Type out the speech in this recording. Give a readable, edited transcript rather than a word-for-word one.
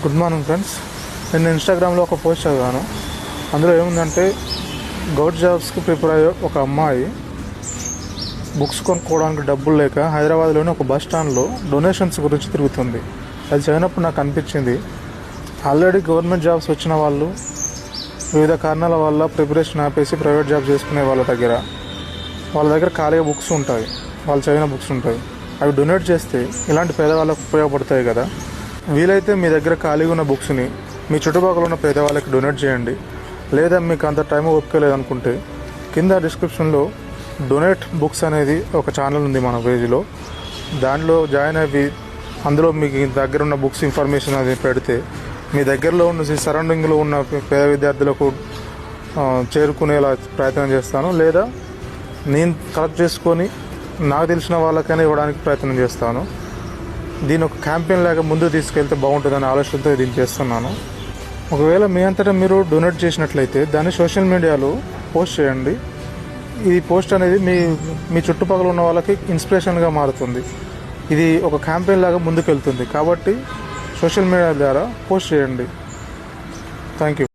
Good morning friends. నేను ఇన్స్టాగ్రామ్లో ఒక పోస్ట్ చదివాను. అందులో ఏముందంటే గవర్నమెంట్ జాబ్స్కి ప్రిపేర్ అయ్యే ఒక అమ్మాయి బుక్స్ కొనుక్కోవడానికి డబ్బులు లేక హైదరాబాద్లోని ఒక బస్ స్టాండ్లో డొనేషన్స్ గురించి తిరుగుతుంది. అది చదివినప్పుడు నాకు అనిపించింది, ఆల్రెడీ గవర్నమెంట్ జాబ్స్ వచ్చిన వాళ్ళు వివిధ కారణాల వల్ల ప్రిపరేషన్ ఆపేసి ప్రైవేట్ జాబ్ చేసుకునే వాళ్ళ దగ్గర ఖాళీగా బుక్స్ ఉంటాయి, వాళ్ళు చదివిన బుక్స్ ఉంటాయి. అవి డొనేట్ చేస్తే ఇలాంటి పేదవాళ్ళకు ఉపయోగపడతాయి కదా. వీలైతే మీ దగ్గర ఖాళీగా ఉన్న బుక్స్ని మీ చుట్టుపక్కల ఉన్న పేదవాళ్ళకి డొనేట్ చేయండి. లేదా మీకు అంత టైం ఓపిక లేదనుకుంటే కింద డిస్క్రిప్షన్లో డొనేట్ బుక్స్ అనేది ఒక ఛానల్ ఉంది మన పేజీలో. దాంట్లో జాయిన్ అయ్యి అందులో మీకు దగ్గర ఉన్న బుక్స్ ఇన్ఫర్మేషన్ అది పెడితే మీ దగ్గరలో ఉన్న సరౌండింగ్లో ఉన్న పేద విద్యార్థులకు చేరుకునేలా ప్రయత్నం చేస్తాను. లేదా నేను కలెక్ట్ చేసుకొని నాకు తెలిసిన వాళ్ళకైనా ఇవ్వడానికి ప్రయత్నం చేస్తాను. దీని ఒక క్యాంపెయిన్ లాగా ముందు తీసుకెళ్తే బాగుంటుందనే ఆలోచనతో దీన్ని చేస్తున్నాను. ఒకవేళ మీ అంతటా మీరు డొనేట్ చేసినట్లయితే దాన్ని సోషల్ మీడియాలో పోస్ట్ చేయండి. ఈ పోస్ట్ అనేది మీ చుట్టుపక్కల ఉన్న వాళ్ళకి ఇన్స్పిరేషన్గా మారుతుంది. ఇది ఒక క్యాంపెయిన్ లాగా ముందుకు వెళ్తుంది. కాబట్టి సోషల్ మీడియా ద్వారా పోస్ట్ చేయండి. Thank you.